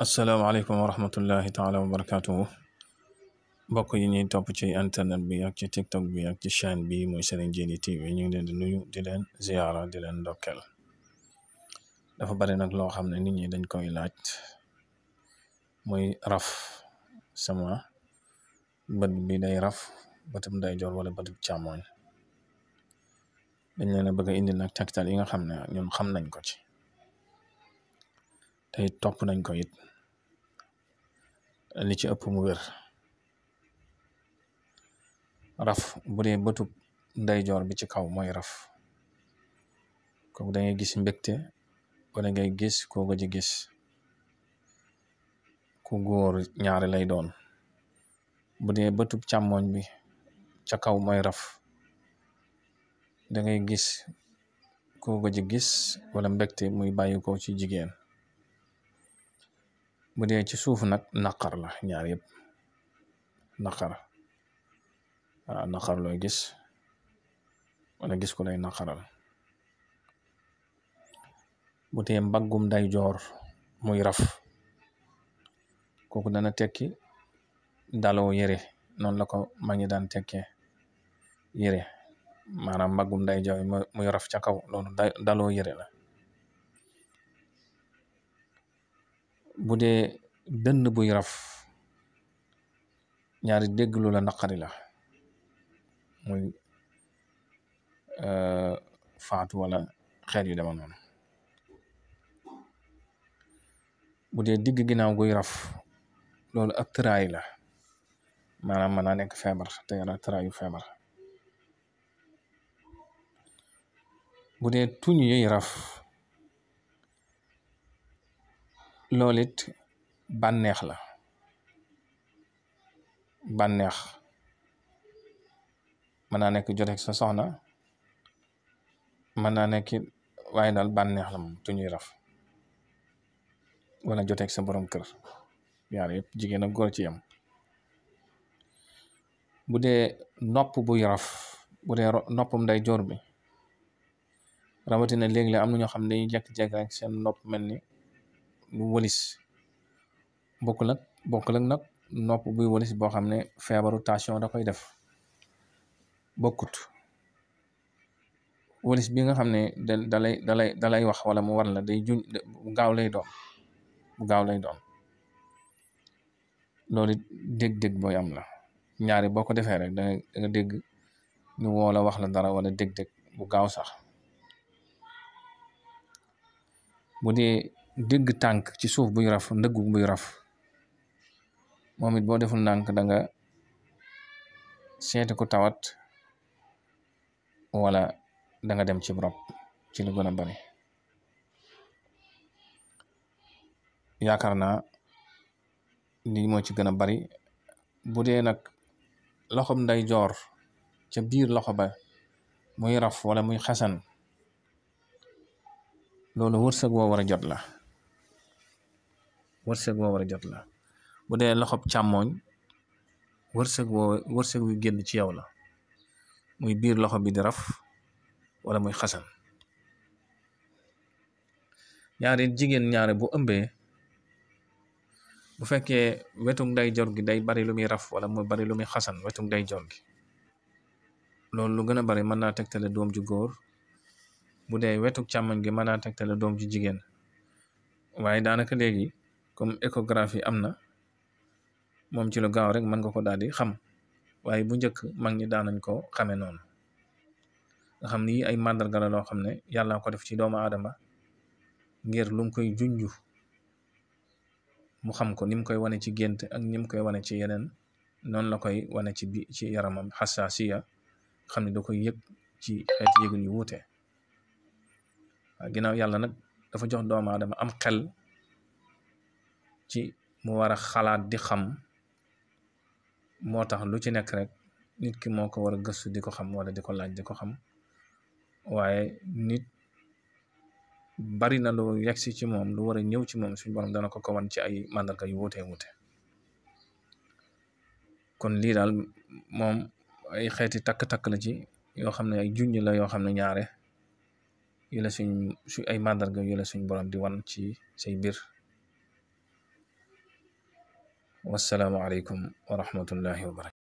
asalaamaaleykum wa rahmatullahi taala wa barakatuhu mbokk yi ñuy topp ci internet bi ak ci tiktok bi ak ci chaîne bi muy Serigne Djily TV ñu ngi leen di nuyu di leen ziyaara di leen ndokkeel. Dafa bari nag loo xam ne nit ñi dañ koy laaj muy raf sama bët bi day raf bëtum ndeyjoor wala bëtum càmmooñ. Dañ leen a bëgg a indi nag tegtal yi nga xam ne ñun xam nañ ko ci te topp nañ ko it li ci ëpp mu wér. Raf bu dee bëtub ndeyjoor bi ci kaw mooy raf kooku da ngay gis mbégte wala ngay gis koo gëj gis ku góor ñaari lay doon. Bu dee bëtub càmmooñ bi ca kaw mooy raf da ngay gis koo gëj gis wala mbégte muy bàyyi ko ci jigéen. Bu dee ci suuf nag naqar la, ñaar yëpp naqar. waaw naqar looy gis wala gis ko lay naqaral. Bu dee mbaggum ndeyjoor muy raf kooku dana tekki daloo yére, noonu la ko mag ñi daan tekkee yére, maanaam mbaggum ndeyjoor muy raf ca kaw loolu daloo yére la. Bu dee dënn buy raf ñaari dégg lu la naqari la, muy faatu wala xeet yu dema noonu. Bu dee digg ginnaaw guy raf loolu ak tëraay la, maanaam mën naa nekk feebar te yara tëraayu feebar. Bu dee tuñ yuy raf loolu it bànneex la, bànneex mën naa nekk joteeg sa soxna, mën naa nekk waaye daal bànneex la moom tuñuy raf wala joteeg sa borom kër, yaar yëpp jigéen ak góor ci yam. Bu dee nopp buy raf, bu dee noppam day joor bi rawatina léegi la am na ñoo xam ne dañuy jekk-jekk rek seen nopp mel ni lu wëlis. bokkul ak nag nopp buy wëlis boo xam ne feebaru tension da koy def, bokkut. wëlis bi nga xam ne dalay wax wala mu war la day juñ bu gaaw lay doon loolu dégg-dégg booy am la. ñaari boo ko defee rek da nga dégg ñu woo la wax la dara wala dégg-dégg bu gaaw sax. Bu dee dégg tànk ci suuf buy raf, ndëggu buy raf moom it boo deful ndànk da nga seeti ko tawat wala da nga dem ci rob ci lu gën a bari. yaakaar naa lii moo ci gën a bari. Bu dee nag loxom nday joor ca biir loxo ba muy raf wala muy xasan loolu wërsëg woo war a jot la, wërsëg woo war a jot la. Bu dee loxob càmmooñ wërsëg wi génn ci yow la, muy biir loxo bi di raf wala muy xasan. ñaari jigéen ñaare bu ëmbee bu fekkee wetu ndeyjoor gi day bari lu muy raf wala mu bari lu muy xasan wetu ndeyjoor gi loolu lu gën a bari mën naa tegtale doom ju góor. bu dee wetu càmmoñ gi mën naa tegtale doom ju jigéen. waaye daanaka léegi comme échographie am na moom ci lu gaaw rek mën nga ko daal di xam, waaye bu njëkk mag ñi daanañ ko xamee noonu nga xam ni ay màndarga la loo xam ne yàlla ko def ci doomu aadama ngir lu mu koy junju mu xam ko, ni mu koy wane ci gént ak ni mu koy wane ci yeneen noonu la koy wane ci yaramam xasaasiya xam ne da koy yëg ci xeeti yëgun yu wuute. waaw ginnaaw yàlla nag dafa jox doomu aadama am xel ci mu war a xalaat di xam, moo tax lu ci nekk rek nit ki moo ko war a gëstu di ko xam wala di ko laaj di ko xam. waaye nit bari na lu yegsi ci moom lu war a ñëw ci moom suñu borom dana ko wan ci ay màndarga yu wuute wuute. kon lii daal moom ay xeeti takk-takk la ci yoo xam ne ay junj la yoo xam ne ñaare yu la ay màndarga yu la suñ borom di wan ci say mbir wassalaamu aleykum wa rahmatullahi wa barakatu